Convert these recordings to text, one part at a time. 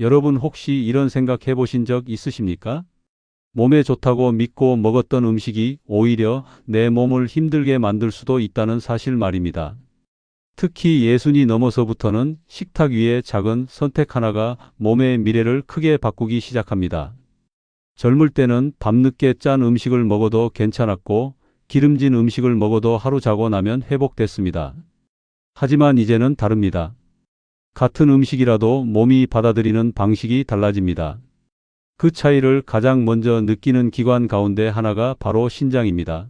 여러분 혹시 이런 생각 해보신 적 있으십니까? 몸에 좋다고 믿고 먹었던 음식이 오히려 내 몸을 힘들게 만들 수도 있다는 사실 말입니다. 특히 예순이 넘어서부터는 식탁 위의 작은 선택 하나가 몸의 미래를 크게 바꾸기 시작합니다. 젊을 때는 밤늦게 짠 음식을 먹어도 괜찮았고 기름진 음식을 먹어도 하루 자고 나면 회복됐습니다. 하지만 이제는 다릅니다. 같은 음식이라도 몸이 받아들이는 방식이 달라집니다. 그 차이를 가장 먼저 느끼는 기관 가운데 하나가 바로 신장입니다.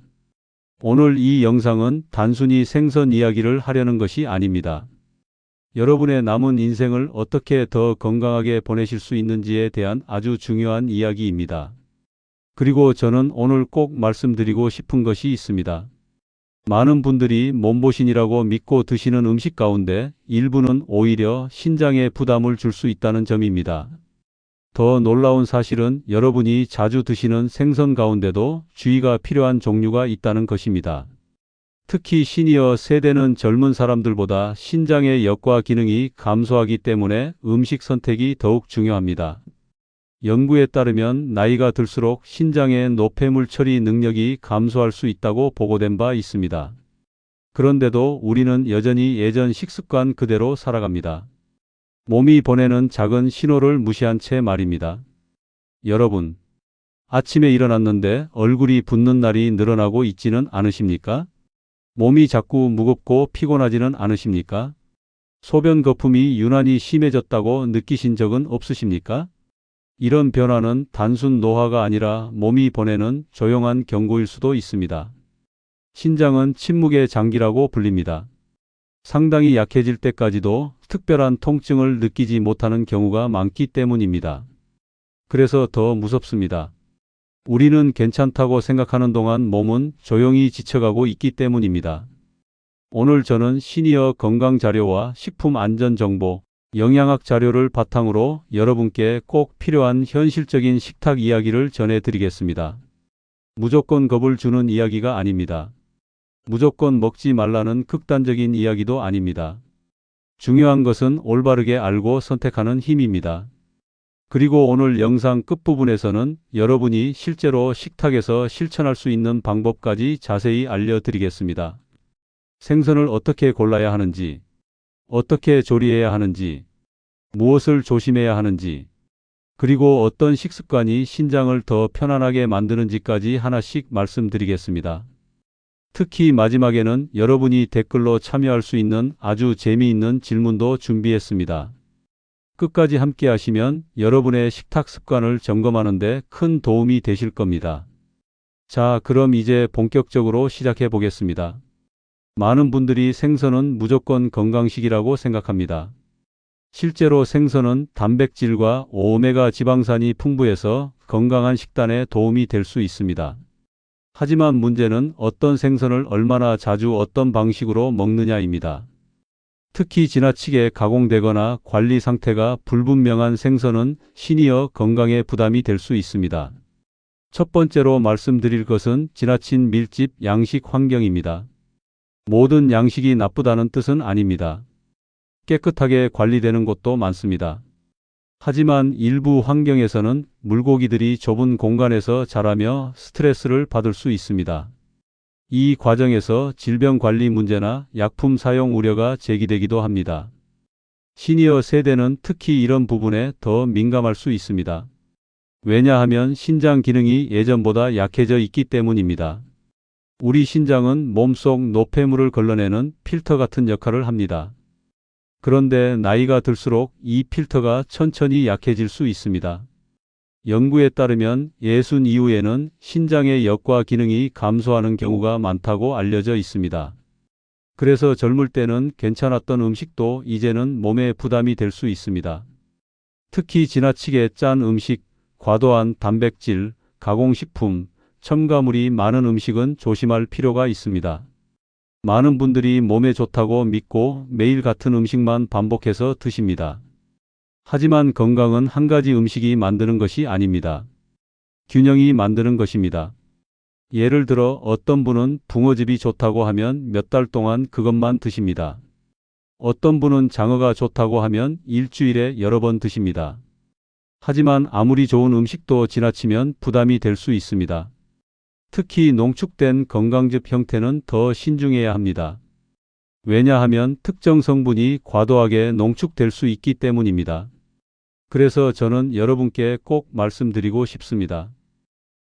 오늘 이 영상은 단순히 생선 이야기를 하려는 것이 아닙니다. 여러분의 남은 인생을 어떻게 더 건강하게 보내실 수 있는지에 대한 아주 중요한 이야기입니다. 그리고 저는 오늘 꼭 말씀드리고 싶은 것이 있습니다. 많은 분들이 몸보신이라고 믿고 드시는 음식 가운데 일부는 오히려 신장에 부담을 줄 수 있다는 점입니다. 더 놀라운 사실은 여러분이 자주 드시는 생선 가운데도 주의가 필요한 종류가 있다는 것입니다. 특히 시니어 세대는 젊은 사람들보다 신장의 역과 기능이 감소하기 때문에 음식 선택이 더욱 중요합니다. 연구에 따르면 나이가 들수록 신장의 노폐물 처리 능력이 감소할 수 있다고 보고된 바 있습니다. 그런데도 우리는 여전히 예전 식습관 그대로 살아갑니다. 몸이 보내는 작은 신호를 무시한 채 말입니다. 여러분, 아침에 일어났는데 얼굴이 붓는 날이 늘어나고 있지는 않으십니까? 몸이 자꾸 무겁고 피곤하지는 않으십니까? 소변 거품이 유난히 심해졌다고 느끼신 적은 없으십니까? 이런 변화는 단순 노화가 아니라 몸이 보내는 조용한 경고일 수도 있습니다. 신장은 침묵의 장기라고 불립니다. 상당히 약해질 때까지도 특별한 통증을 느끼지 못하는 경우가 많기 때문입니다. 그래서 더 무섭습니다. 우리는 괜찮다고 생각하는 동안 몸은 조용히 지쳐가고 있기 때문입니다. 오늘 저는 시니어 건강 자료와 식품 안전 정보, 영양학 자료를 바탕으로 여러분께 꼭 필요한 현실적인 식탁 이야기를 전해드리겠습니다. 무조건 겁을 주는 이야기가 아닙니다. 무조건 먹지 말라는 극단적인 이야기도 아닙니다. 중요한 것은 올바르게 알고 선택하는 힘입니다. 그리고 오늘 영상 끝부분에서는 여러분이 실제로 식탁에서 실천할 수 있는 방법까지 자세히 알려드리겠습니다. 생선을 어떻게 골라야 하는지, 어떻게 조리해야 하는지, 무엇을 조심해야 하는지, 그리고 어떤 식습관이 신장을 더 편안하게 만드는지까지 하나씩 말씀드리겠습니다. 특히 마지막에는 여러분이 댓글로 참여할 수 있는 아주 재미있는 질문도 준비했습니다. 끝까지 함께 하시면 여러분의 식탁 습관을 점검하는 데 큰 도움이 되실 겁니다. 자, 그럼 이제 본격적으로 시작해 보겠습니다. 많은 분들이 생선은 무조건 건강식이라고 생각합니다. 실제로 생선은 단백질과 오메가 지방산이 풍부해서 건강한 식단에 도움이 될 수 있습니다. 하지만 문제는 어떤 생선을 얼마나 자주 어떤 방식으로 먹느냐입니다. 특히 지나치게 가공되거나 관리 상태가 불분명한 생선은 시니어 건강에 부담이 될 수 있습니다. 첫 번째로 말씀드릴 것은 지나친 밀집 양식 환경입니다. 모든 양식이 나쁘다는 뜻은 아닙니다. 깨끗하게 관리되는 곳도 많습니다. 하지만 일부 환경에서는 물고기들이 좁은 공간에서 자라며 스트레스를 받을 수 있습니다. 이 과정에서 질병 관리 문제나 약품 사용 우려가 제기되기도 합니다. 시니어 세대는 특히 이런 부분에 더 민감할 수 있습니다. 왜냐하면 신장 기능이 예전보다 약해져 있기 때문입니다. 우리 신장은 몸속 노폐물을 걸러내는 필터 같은 역할을 합니다. 그런데 나이가 들수록 이 필터가 천천히 약해질 수 있습니다. 연구에 따르면 예순 이후에는 신장의 역과 기능이 감소하는 경우가 많다고 알려져 있습니다. 그래서 젊을 때는 괜찮았던 음식도 이제는 몸에 부담이 될 수 있습니다. 특히 지나치게 짠 음식, 과도한 단백질, 가공식품, 첨가물이 많은 음식은 조심할 필요가 있습니다. 많은 분들이 몸에 좋다고 믿고 매일 같은 음식만 반복해서 드십니다. 하지만 건강은 한 가지 음식이 만드는 것이 아닙니다. 균형이 만드는 것입니다. 예를 들어 어떤 분은 붕어즙이 좋다고 하면 몇 달 동안 그것만 드십니다. 어떤 분은 장어가 좋다고 하면 일주일에 여러 번 드십니다. 하지만 아무리 좋은 음식도 지나치면 부담이 될 수 있습니다. 특히 농축된 건강즙 형태는 더 신중해야 합니다. 왜냐하면 특정 성분이 과도하게 농축될 수 있기 때문입니다. 그래서 저는 여러분께 꼭 말씀드리고 싶습니다.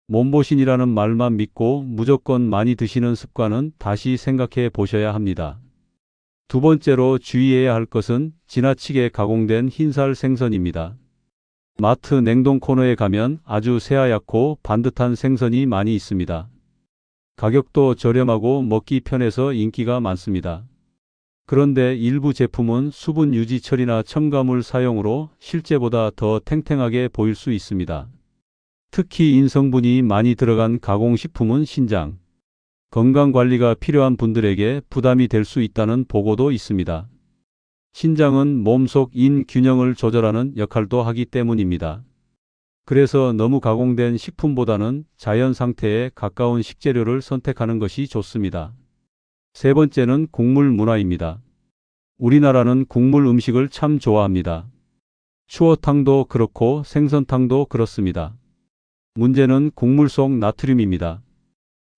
몸보신이라는 말만 믿고 무조건 많이 드시는 습관은 다시 생각해 보셔야 합니다. 두 번째로 주의해야 할 것은 지나치게 가공된 흰살 생선입니다. 마트 냉동 코너에 가면 아주 새하얗고 반듯한 생선이 많이 있습니다. 가격도 저렴하고 먹기 편해서 인기가 많습니다. 그런데 일부 제품은 수분 유지 처리나 첨가물 사용으로 실제보다 더 탱탱하게 보일 수 있습니다. 특히 인성분이 많이 들어간 가공식품은 신장, 건강관리가 필요한 분들에게 부담이 될 수 있다는 보고도 있습니다. 신장은 몸속 인 균형을 조절하는 역할도 하기 때문입니다. 그래서 너무 가공된 식품보다는 자연 상태에 가까운 식재료를 선택하는 것이 좋습니다. 세 번째는 국물 문화입니다. 우리나라는 국물 음식을 참 좋아합니다. 추어탕도 그렇고 생선탕도 그렇습니다. 문제는 국물 속 나트륨입니다.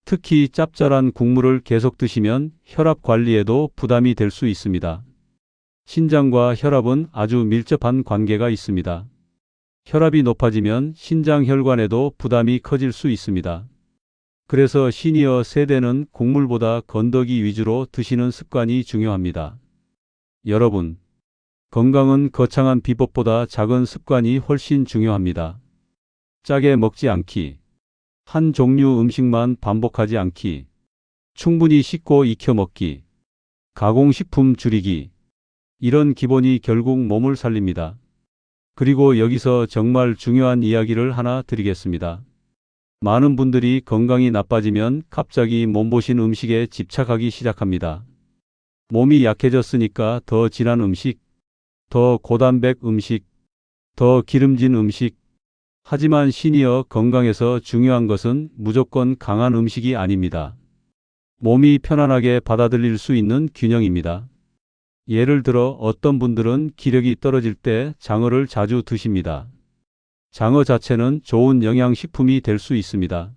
특히 짭짤한 국물을 계속 드시면 혈압 관리에도 부담이 될 수 있습니다. 신장과 혈압은 아주 밀접한 관계가 있습니다. 혈압이 높아지면 신장 혈관에도 부담이 커질 수 있습니다. 그래서 시니어 세대는 국물보다 건더기 위주로 드시는 습관이 중요합니다. 여러분, 건강은 거창한 비법보다 작은 습관이 훨씬 중요합니다. 짜게 먹지 않기, 한 종류 음식만 반복하지 않기, 충분히 씻고 익혀 먹기, 가공식품 줄이기. 이런 기본이 결국 몸을 살립니다. 그리고 여기서 정말 중요한 이야기를 하나 드리겠습니다. 많은 분들이 건강이 나빠지면 갑자기 몸보신 음식에 집착하기 시작합니다. 몸이 약해졌으니까 더 진한 음식, 더 고단백 음식, 더 기름진 음식. 하지만 시니어 건강에서 중요한 것은 무조건 강한 음식이 아닙니다. 몸이 편안하게 받아들일 수 있는 균형입니다. 예를 들어 어떤 분들은 기력이 떨어질 때 장어를 자주 드십니다. 장어 자체는 좋은 영양식품이 될 수 있습니다.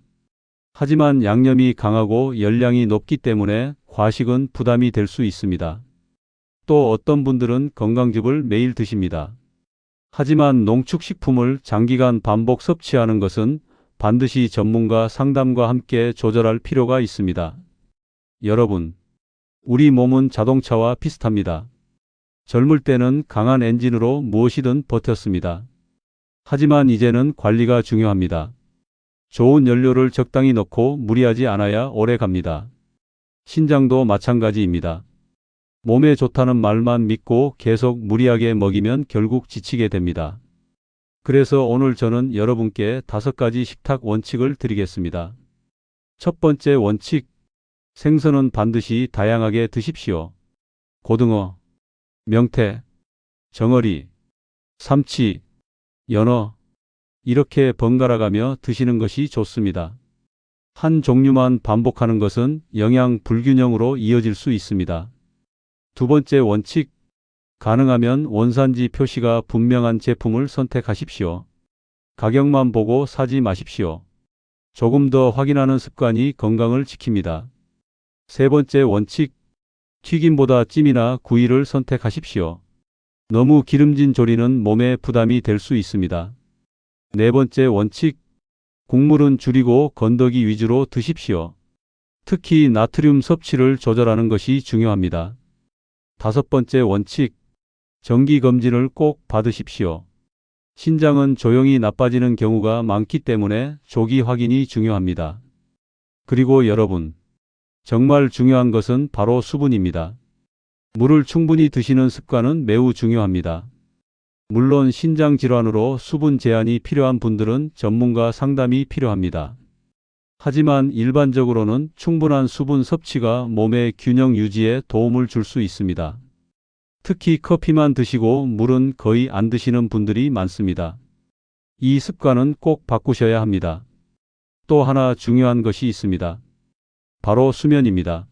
하지만 양념이 강하고 열량이 높기 때문에 과식은 부담이 될 수 있습니다. 또 어떤 분들은 건강즙을 매일 드십니다. 하지만 농축식품을 장기간 반복 섭취하는 것은 반드시 전문가 상담과 함께 조절할 필요가 있습니다. 여러분, 우리 몸은 자동차와 비슷합니다. 젊을 때는 강한 엔진으로 무엇이든 버텼습니다. 하지만 이제는 관리가 중요합니다. 좋은 연료를 적당히 넣고 무리하지 않아야 오래 갑니다. 신장도 마찬가지입니다. 몸에 좋다는 말만 믿고 계속 무리하게 먹이면 결국 지치게 됩니다. 그래서 오늘 저는 여러분께 5가지 식탁 원칙을 드리겠습니다. 첫 번째 원칙, 생선은 반드시 다양하게 드십시오. 고등어, 명태, 정어리, 삼치, 연어, 이렇게 번갈아가며 드시는 것이 좋습니다. 한 종류만 반복하는 것은 영양 불균형으로 이어질 수 있습니다. 두 번째 원칙, 가능하면 원산지 표시가 분명한 제품을 선택하십시오. 가격만 보고 사지 마십시오. 조금 더 확인하는 습관이 건강을 지킵니다. 세 번째 원칙, 튀김보다 찜이나 구이를 선택하십시오. 너무 기름진 조리는 몸에 부담이 될 수 있습니다. 네 번째 원칙, 국물은 줄이고 건더기 위주로 드십시오. 특히 나트륨 섭취를 조절하는 것이 중요합니다. 다섯 번째 원칙, 정기검진을 꼭 받으십시오. 신장은 조용히 나빠지는 경우가 많기 때문에 조기 확인이 중요합니다. 그리고 여러분, 정말 중요한 것은 바로 수분입니다. 물을 충분히 드시는 습관은 매우 중요합니다. 물론 신장 질환으로 수분 제한이 필요한 분들은 전문가 상담이 필요합니다. 하지만 일반적으로는 충분한 수분 섭취가 몸의 균형 유지에 도움을 줄 수 있습니다. 특히 커피만 드시고 물은 거의 안 드시는 분들이 많습니다. 이 습관은 꼭 바꾸셔야 합니다. 또 하나 중요한 것이 있습니다. 바로 수면입니다.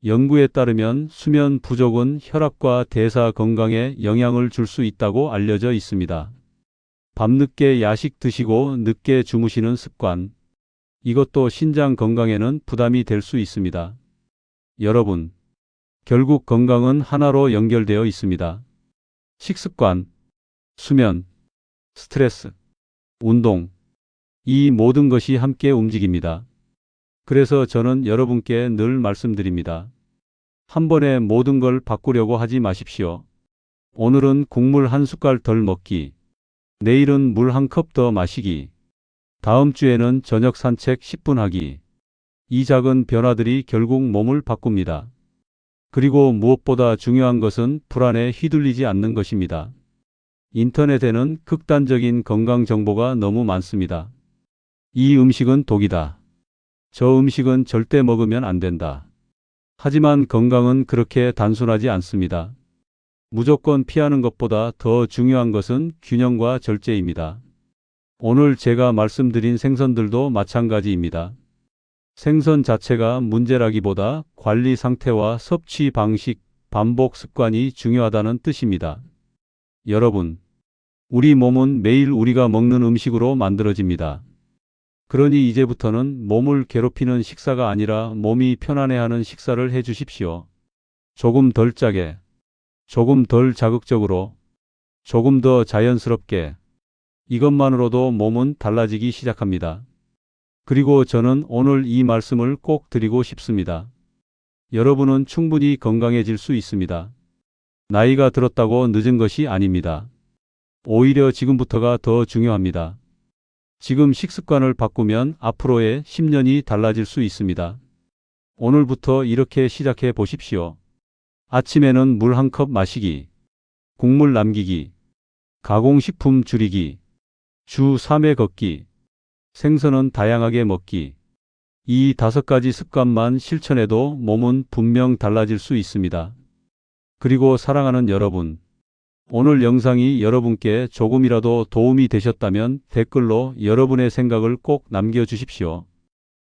연구에 따르면 수면 부족은 혈압과 대사 건강에 영향을 줄 수 있다고 알려져 있습니다. 밤늦게 야식 드시고 늦게 주무시는 습관. 이것도 신장 건강에는 부담이 될 수 있습니다. 여러분, 결국 건강은 하나로 연결되어 있습니다. 식습관, 수면, 스트레스, 운동. 이 모든 것이 함께 움직입니다. 그래서 저는 여러분께 늘 말씀드립니다. 한 번에 모든 걸 바꾸려고 하지 마십시오. 오늘은 국물 한 숟갈 덜 먹기. 내일은 물 한 컵 더 마시기. 다음 주에는 저녁 산책 10분 하기. 이 작은 변화들이 결국 몸을 바꿉니다. 그리고 무엇보다 중요한 것은 불안에 휘둘리지 않는 것입니다. 인터넷에는 극단적인 건강 정보가 너무 많습니다. 이 음식은 독이다. 저 음식은 절대 먹으면 안 된다. 하지만 건강은 그렇게 단순하지 않습니다. 무조건 피하는 것보다 더 중요한 것은 균형과 절제입니다. 오늘 제가 말씀드린 생선들도 마찬가지입니다. 생선 자체가 문제라기보다 관리 상태와 섭취 방식, 반복 습관이 중요하다는 뜻입니다. 여러분, 우리 몸은 매일 우리가 먹는 음식으로 만들어집니다. 그러니 이제부터는 몸을 괴롭히는 식사가 아니라 몸이 편안해하는 식사를 해 주십시오. 조금 덜 짜게, 조금 덜 자극적으로, 조금 더 자연스럽게. 이것만으로도 몸은 달라지기 시작합니다. 그리고 저는 오늘 이 말씀을 꼭 드리고 싶습니다. 여러분은 충분히 건강해질 수 있습니다. 나이가 들었다고 늦은 것이 아닙니다. 오히려 지금부터가 더 중요합니다. 지금 식습관을 바꾸면 앞으로의 10년이 달라질 수 있습니다. 오늘부터 이렇게 시작해 보십시오. 아침에는 물 한 컵 마시기, 국물 남기기, 가공식품 줄이기, 주 3회 걷기, 생선은 다양하게 먹기. 이 5가지 습관만 실천해도 몸은 분명 달라질 수 있습니다. 그리고 사랑하는 여러분, 오늘 영상이 여러분께 조금이라도 도움이 되셨다면 댓글로 여러분의 생각을 꼭 남겨주십시오.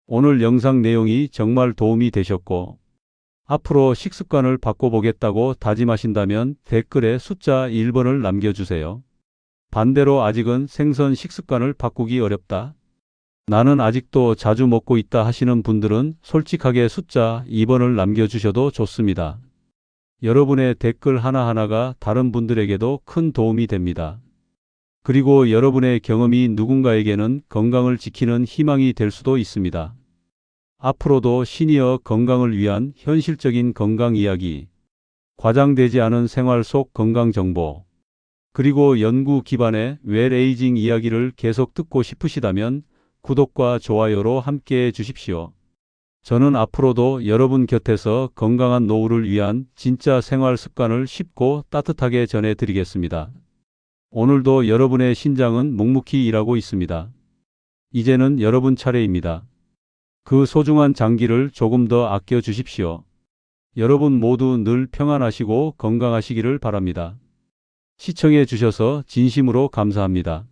오늘 영상 내용이 정말 도움이 되셨고 앞으로 식습관을 바꿔보겠다고 다짐하신다면 댓글에 숫자 1번을 남겨주세요. 반대로 아직은 생선 식습관을 바꾸기 어렵다. 나는 아직도 자주 먹고 있다 하시는 분들은 솔직하게 숫자 2번을 남겨주셔도 좋습니다. 여러분의 댓글 하나하나가 다른 분들에게도 큰 도움이 됩니다. 그리고 여러분의 경험이 누군가에게는 건강을 지키는 희망이 될 수도 있습니다. 앞으로도 시니어 건강을 위한 현실적인 건강 이야기, 과장되지 않은 생활 속 건강 정보, 그리고 연구 기반의 웰에이징 이야기를 계속 듣고 싶으시다면 구독과 좋아요로 함께해 주십시오. 저는 앞으로도 여러분 곁에서 건강한 노후를 위한 진짜 생활 습관을 쉽고 따뜻하게 전해드리겠습니다. 오늘도 여러분의 신장은 묵묵히 일하고 있습니다. 이제는 여러분 차례입니다. 그 소중한 장기를 조금 더 아껴 주십시오. 여러분 모두 늘 평안하시고 건강하시기를 바랍니다. 시청해 주셔서 진심으로 감사합니다.